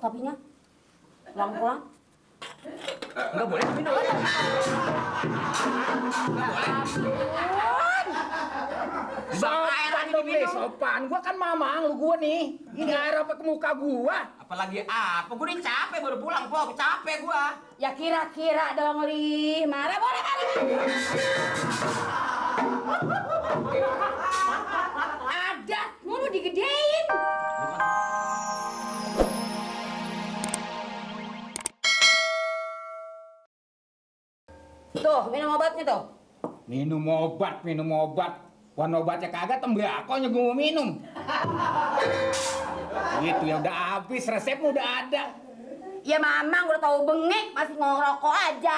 kopinya. Pulang-pulang. Enggak boleh minum. Enggak boleh. Sopan dong nih, sopan. Gua kan mamang lu gua nih. Ini air apa ke muka gua? Apalagi apa? Gua udah capek baru pulang, Pok. Capek gua. Ya kira-kira dong, Li. Marah boleh kali. Adat, mau digedein. Tuh, minum obatnya tuh. Minum obat. Wan obatnya kagak, tembakonya gua mau minum. Gitu ya udah habis, resepnya udah ada. Ya mamang udah tahu bengek, masih ngerokok aja.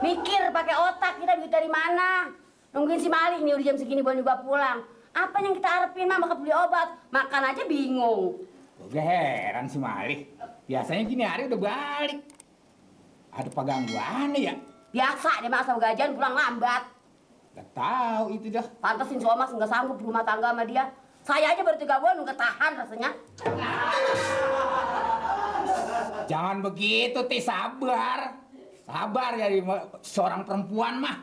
Mikir pakai otak, kita duit dari mana? Nungguin si Malik nih udah jam segini belum juga pulang. Apa yang kita harapin mah bakal beli obat, makan aja bingung. Udah heran si Malik. Biasanya gini hari udah balik. Ada pegangguan ya? Biasa dia masa gajian pulang lambat. Gak tahu itu dah. Pantesin si Omas nggak sanggup rumah tangga sama dia. Saya aja baru 3 bulan nggak tahan rasanya. Jangan begitu, Ti, sabar. Sabar jadi seorang perempuan mah.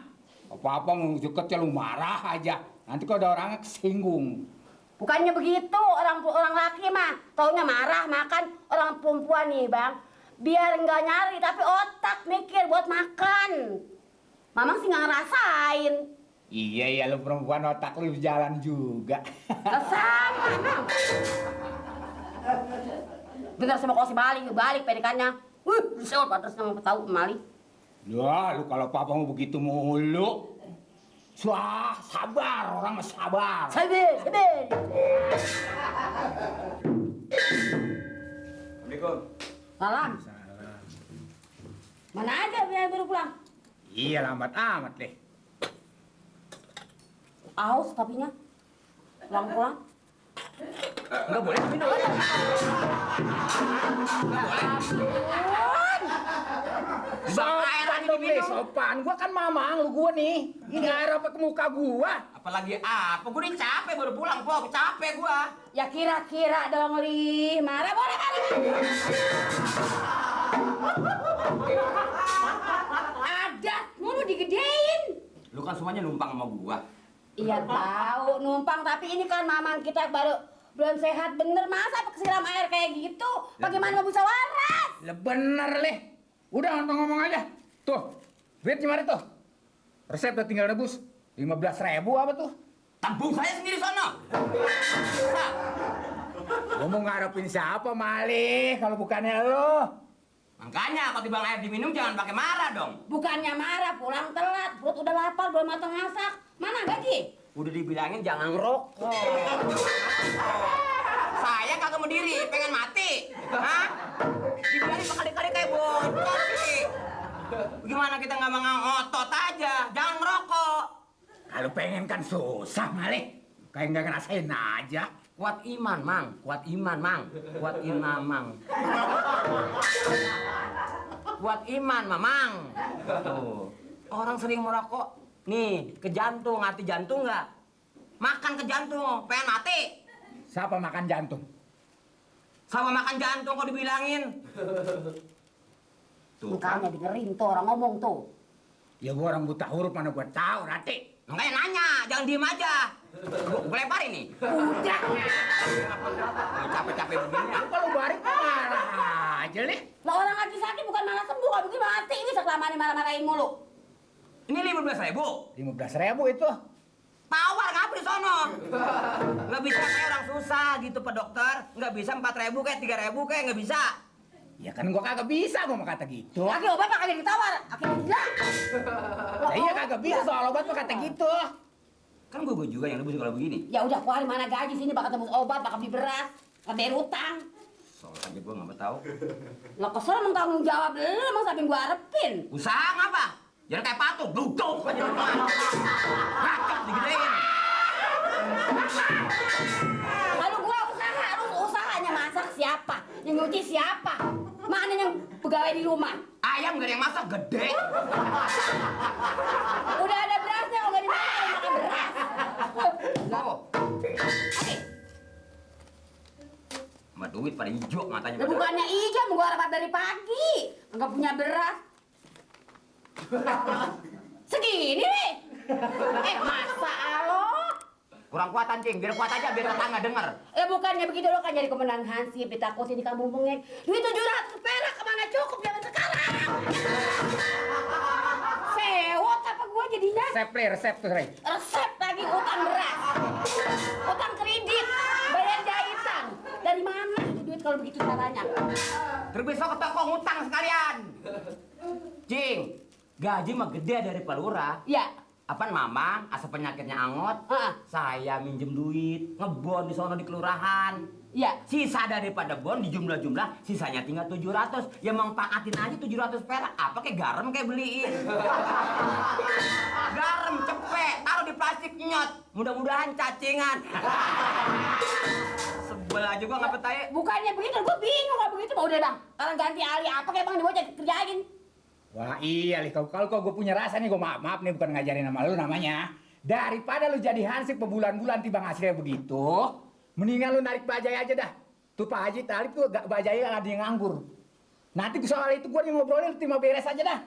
Apa-apa mau deketnya lu marah aja. Nanti kalau ada orangnya kesinggung. Bukannya begitu, orang laki mah taunya marah makan. Orang perempuan nih bang, biar nggak nyari tapi otak mikir buat makan. Mamang sih nggak ngerasain. Iya ya, lu perempuan otak lu jalan juga. Sama emang. Bener sama kau si balik pedikannya. Bisa pantas sama tahu Mali. Ya, lu kalau papa mau begitu mulu. Wah, sabar, orang mah sabar. Sabar. Assalamualaikum. Salam. Mana aja biar baru pulang? Iya, lambat amat deh. Aus kopinya. Pulang-pulang. Enggak boleh minum. Enggak boleh. Sopan dong nih, sopan. Gua kan mamang lu gua nih. Ini air apa ke muka gua? Apalagi apa? Gua udah capek baru pulang, Pok. Capek gua. Ya kira-kira dong, Li. Marah boleh kali. Adat, mau digedein. Lu kan semuanya numpang sama gua. Iya tahu numpang, tapi ini kan mamang kita baru belum sehat bener, masa kesiram air kayak gitu? Bagaimana mau bisa waras? Lah bener leh. Udah ngomong aja. Tuh, duit gimana tuh? Resep udah tinggal rebus. 15.000 apa tuh? Tabung saya sendiri sono. Gua mau ngarepin siapa, Malih, kalau bukannya lo? Makanya kalau timbang air diminum jangan pakai marah dong. Bukannya marah, pulang telat, perut udah lapar, belum matang masak. Mana gaji? Udah dibilangin jangan ngerokok. Saya kagak mau diri, pengen mati. Hah? Dibilangin berkali-kali kayak bocah sih. Gimana kita nggak mau ngotot aja? Jangan ngerokok. Kalau pengen kan susah, Malih. Kayak nggak ngerasain aja. Kuat iman, Mang. Kuat iman, Mang. Kuat iman, Mang. Kuat iman, Mamang. Tuh. Orang sering merokok, nih, ke jantung, hati jantung nggak? Makan ke jantung, pengen mati. Siapa makan jantung? Sama makan jantung kok dibilangin. Tuh kan. Makanya dengerin tuh orang ngomong tuh. Ya gua orang buta huruf mana gua tahu, Rati. Makanya nanya, jangan diem aja. Gue leparin nih. Udah. Capek-capek begini ya. Kalau balik marah aja nih. Lah orang lagi sakit bukan malah sembuh, kalau begini mati. Ini sekelamaan marah-marahin mulu. Ini 15.000. 15.000 itu. Tawar ngapa di sono? Nggak bisa kayak orang susah gitu Pak Dokter. Nggak bisa 4.000 kayak 3.000 kayak nggak bisa. Ya kan gua kagak bisa gua mau kata gitu. Lagi obat kagak ditawar, akhirnya gila. Lah iya kagak bisa soal obat mah kata gitu. Kan gue juga yang nebus kalau begini. Ya udah keluarin mana gaji sini, bakal tebus obat, bakal beli beras, bakal bayar utang. Soal aja gue nggak tahu. Lo kesel emang tanggung jawab lu, emang sampai gua harapin. Usaha ngapa? Jangan kayak patung, duduk aja di rumah. Rakap digedein. Kalau gua usaha, harus usahanya masak siapa? Yang nyuci siapa? Mana yang pegawai di rumah? Ayam gak ada yang masak gede. Udah ada berasnya, kalau nggak dimakan makan beras. Oh. Oke. Sama duit pada hijau matanya. Lah bukannya hijau, gua rapat dari pagi. Enggak punya beras. Segini nih. Masa lo? Kurang kuatan, Cing. Biar kuat aja, biar tetangga denger. Bukannya begitu lo kan jadi komandan Hansip, ditakutin di kampung bengek. Duit 700 perak kemana cukup zaman sekarang? Sewot apa gua jadinya? Resep tuh, Rey. Resep lagi utang beras, utang kredit, bayar jahitan. Dari mana itu duit kalau begitu caranya? Terus besok ke toko ngutang sekalian. Cing, gaji mah gede dari Pak Lurah. Ya. Apaan Mamang, asal penyakitnya angot, saya minjem duit, ngebon di sono di kelurahan. Ya. Sisa daripada bon di jumlah-jumlah, sisanya tinggal 700. Ya mangpaatin aja 700 perak. Apa kayak garam kayak beliin. Garam cepet, taruh di plastik nyot. Mudah-mudahan cacingan. Sebel aja gua nggak betah. Bukannya begitu, gua bingung kalau begitu. Mau udah bang, sekarang ganti alih apa kayak bang dibaca kerjain. Wah iya, Li. Kalau gue punya rasa nih, gue maaf nih bukan ngajarin sama lu namanya. Daripada lu jadi hansip berbulan-bulan tiba hasilnya begitu, mendingan lu narik bajai aja dah. Tuh Pak Haji Talib tuh bajai ada yang nganggur. Nanti soal itu gue yang ngobrolin, terima beres aja dah.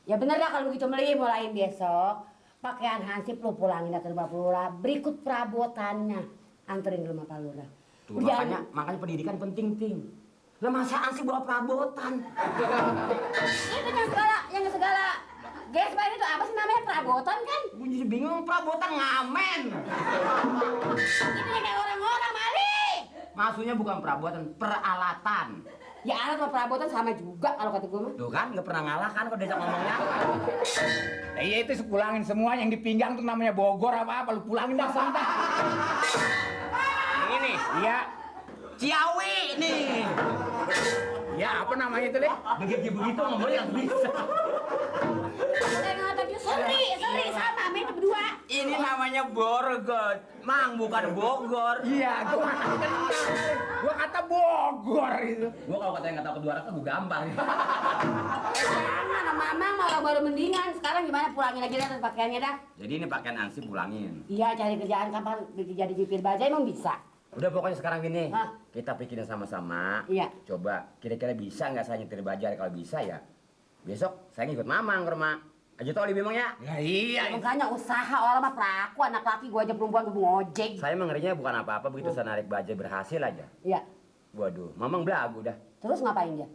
Ya bener dah kalau begitu Meli, mulai besok pakaian hansip lu pulangin ke rumah Pak Lurah. Berikut perabotannya, anterin ke rumah Pak Lurah. Tuh, makanya pendidikan penting, Ting. Lah masaan sih bawa perabotan? Itu yang segala. Gesper itu apa sih namanya, perabotan kan? Gue jadi bingung, perabotan ngamen. Itu yang kayak orang-orang Mali. Maksudnya bukan perabotan, peralatan. Ya alat sama perabotan sama juga kalau kata gue mah. Tuh kan, nggak pernah ngalah kan kalau diajak ngomongnya. Nah, iya itu pulangin semua yang di pinggang tuh namanya Bogor apa-apa, lu pulangin dah santai. Yang ini? Iya. Ciawi nih. Ya apa namanya itu, Le? Begitu ngomongnya nggak bisa. Saya ngatakan seri sama itu berdua. Ini namanya Borgot, Mang, bukan Bogor. Iya, gua kata Bogor itu. Gua kalau katanya nggak tahu kedua rasa, gua gampar. Jangan, Mamang malah baru mendingan. Sekarang gimana, pulangin aja dah pakaiannya dah. Jadi ini pakaian ansip pulangin. Iya, cari kerjaan kapan jadi jipir bajai emang bisa. Udah pokoknya sekarang gini, Hah? kita pikirin sama-sama. Iya. Coba kira-kira bisa nggak saya nyetir bajai? Kalau bisa ya, besok saya ngikut Mamang ke rumah. Aja tau li memangnya. Ya iya. Makanya usaha orang mah pelaku, anak laki gua aja perempuan gua ngojek. Saya mah ngerinya bukan apa-apa begitu saya narik bajai berhasil aja. Iya. Waduh, Mamang belagu dah. Terus ngapain dia?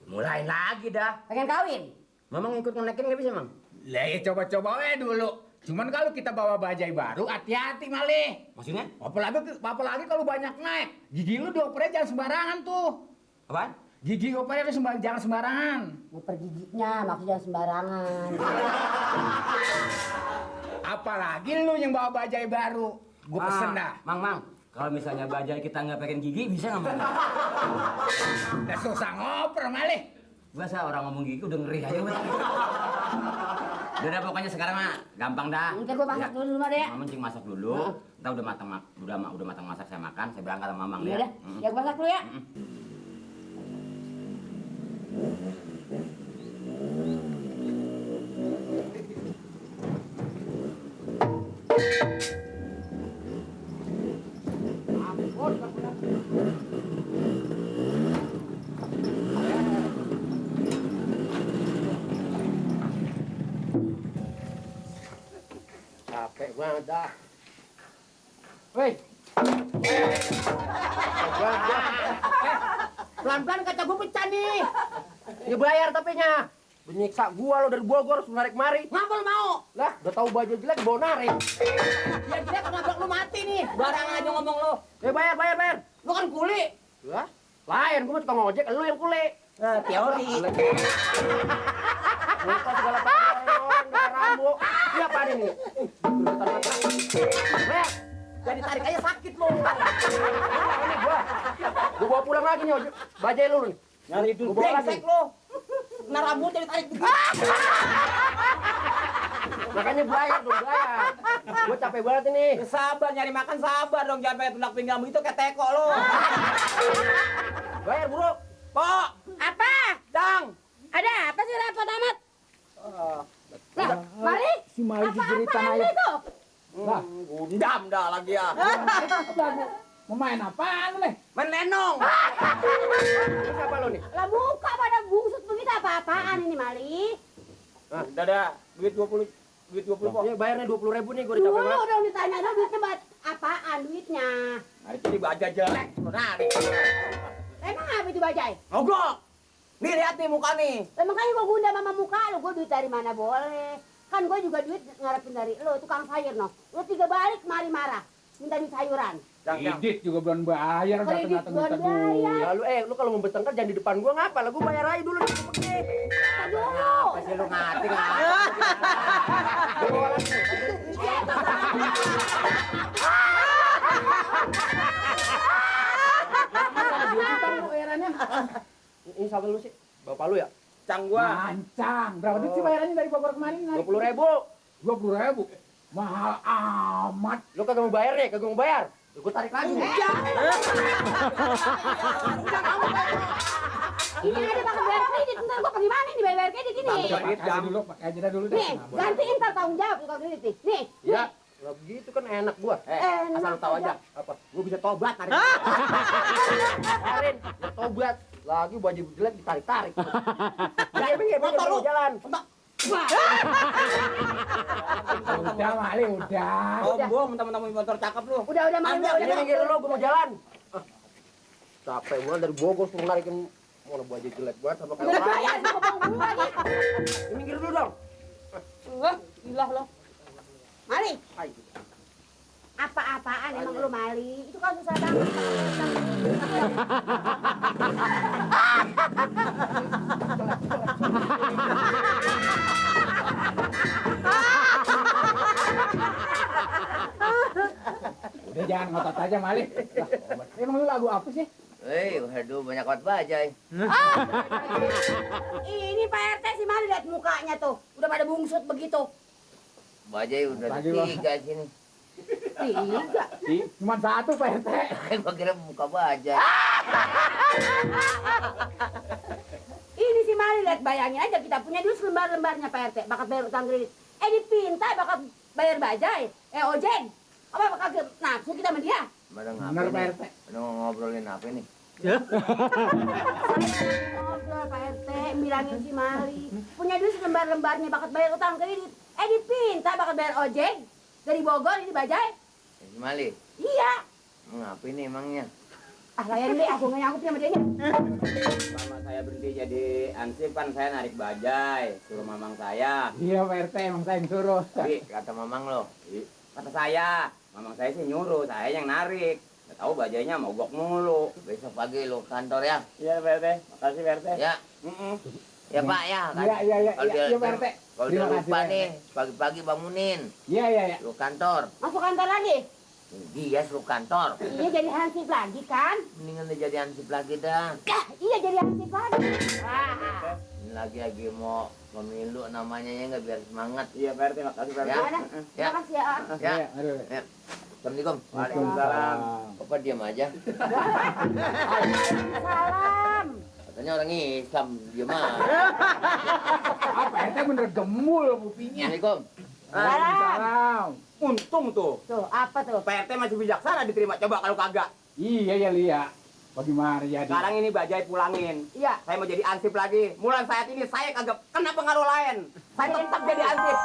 Mulai lagi dah. Pengen kawin? Mamang ikut ngenekin nggak bisa, Mang? Lah ya coba-coba dulu. Cuman kalau kita bawa bajai baru, hati-hati Malih. Maksudnya? Apalagi kalau banyak naik. Gigi lu diopernya jangan sembarangan tuh. Apaan? Gigi opernya jangan sembarangan. Nguper giginya, maksudnya sembarangan. Apalagi lu yang bawa bajai baru. Gue pesen dah. Mang. Kalau misalnya bajai kita nggak pengen gigi, bisa nggak, Mang? Udah susah ngoper Malih. Biasa orang ngomong gigi udah ngeri aja, Mang. Udah pokoknya sekarang mah gampang dah. Ntar gua masak dulu rumah deh ya. Mama cing masak dulu. Ntar udah matang masak saya makan, saya berangkat sama Mamang Iya ya. dah, ya gua masak dulu ya. Capek banget dah. Woi. Pelan-pelan kaca gue pecah nih. Ini bayar tapinya. Menyiksa gua lo dari Bogor suruh narik mari. Ngapa lu mau? Lah, udah tahu baju jelek bawa narik. Ya jelek nabrak lu mati nih. Barang aja ngomong lo. Bayar. Lu kan kuli. Lah, lain gua mah tukang ojek, lu yang kule. Nah, teori. Lupa segala orang dengan rambo. Iya apa nih? Weh, jadi tarik aja sakit lo. Ini gua bawa pulang lagi nih bajai lu nih. Nyari itu Gua bawa lagi. brengsek lo. Kena rambut jadi tarik begitu. Makanya bayar. Gua capek banget ini. Sabar nyari makan, sabar dong, jangan pakai tulak pinggangmu itu kayak teko lo. Bayar, Bro. Pok, Apa? Dang. Ada apa sih repot amat? Lah, mari. Si Malih Apa-apaan dijeritan aja. itu? Gundam dah lagi ya. Mau main apaan lu, Le? Main lenong. Ini siapa lo nih? Lah buka pada bungsut begitu apa-apaan ini Mali? Udah dah, duit 20 po. Ya bayarnya 20.000 nih, gue Dulu udah capek banget. dong ditanya dong duitnya buat apaan duitnya? Hari ini baja jelek, narik. Emang apa itu bajai? Mogok. Nih lihat nih muka nih. Lah makanya gua gunda mama muka lu, gua duit dari mana boleh. Kan gua juga duit ngarepin dari lu, tukang sayur no. Lu 3 balik mari marah. Minta duit sayuran. Yang Kredit juga belum bayar, Kredit datang-datang belum minta bayar. duit. Lalu lu kalau mau bertengkar jangan di depan gua ngapa? Lah gua bayar aja dulu nih pergi. Kita dulu. apa sih lu ngati ngati? Ini siapa lu sih? Bapak lu ya? Cang gua. Mancang. Berapa duit sih bayarannya dari Bogor kemarin? 20.000. 20.000. Mahal amat. Lu kagak mau bayar nih, kagak mau bayar. Ya, gua tarik lagi. Ini ada bakal bayar kredit, ntar gua pergi mana nih bayar kredit ini? Pakai aja dulu, pakai aja dulu. Nih, gantiin ntar tanggung jawab tukang kredit nih. Nih, Ya, lah begitu kan enak gua. Enak Asal lu tahu aja. aja. Apa? Gua bisa tobat tarik. Kemarin gua tobat. Lagi baju jelek ditarik-tarik. Ya, minggir, Motor lu. jalan. Udah, Mali, udah. Sombong mentang-mentang punya motor cakep lu. udah Mali, Ambil, udah. Ini minggir dulu, gua mau jalan. Capek gua dari Bogor suruh narikin mau baju jelek banget sama kayak Udah orang. bayar sama bang gua lagi. Ini minggir dulu dong. Wah, gila lo. Mali, Hai. apa-apaan emang lu Mali? Itu kan susah banget. Udah jangan ngotot aja, Mali. Lah, emang lu lagu apa sih? Waduh, banyak banget bajai. Ini Pak RT si Mali lihat mukanya tuh. Udah pada bungsut begitu. Bajai udah Pagi, ada Bang. 3 sini. 3. Cuman satu, Pak RT. Gua kira muka bajai. Ini si Mali lihat bayangin aja kita punya duit selembar-lembarnya Pak RT. Bakat bayar utang kredit. Dipinta bakat bayar bajai. Ojek. Apa bakal nafsu kita sama dia? Mana Bener, ngapain Pak nih? RT. Mana ngobrolin apa nih? Ngobrol Pak RT, bilangin si Mali. Punya duit selembar-lembarnya bakat bayar utang kredit. Dipinta bakat bayar ojek. Dari Bogor ini bajai. Si Mali, Iya. mau ngapain nih emangnya? Layan deh, aku nggak nyangkut sama dia. Selama saya berhenti jadi ansip kan saya narik bajai, suruh mamang saya. Iya, Pak RT, emang saya yang suruh. Tapi kata mamang lo, Kata saya, mamang saya sih nyuruh, saya yang narik. Nggak tahu bajainya mogok mulu. besok pagi lo kantor ya. Iya Pak RT, makasih Pak RT. Ya, ya Pak ya. kan? Iya, Kalau dia- iya, Pak RT. Kalau Terima dia kasih, lupa Pak RT. nih, pagi-pagi bangunin. Iya, iya. Lu kantor. Masuk kantor lagi. Dia suruh kantor. Iya jadi hansip lagi kan? Mendingan dia jadi ansip lagi dah. Iya jadi hansip lagi. Ini lagi mau pemilu namanya ya nggak biar semangat. Iya Pak RT, makasih Pak RT. Ya. Mana? Ya. Makasih ya. Ya. Iya, aduh. Ya. Assalamualaikum. Waalaikumsalam. Bapak diam aja. Salam. Katanya orang Islam diam aja. Ah, Pak RT bener gemul bupinya. Assalamualaikum. Waalaikumsalam. Untung tuh, Tuh apa tuh? Pak RT masih bijaksana diterima. Coba kalau kagak. Iya, ya, Lia. Bagaimana jadi? Sekarang ini bajai pulangin. Iya. Saya mau jadi ansip lagi. Mulai saat ini saya kagak kena pengaruh lain. Saya tetap jadi ansip.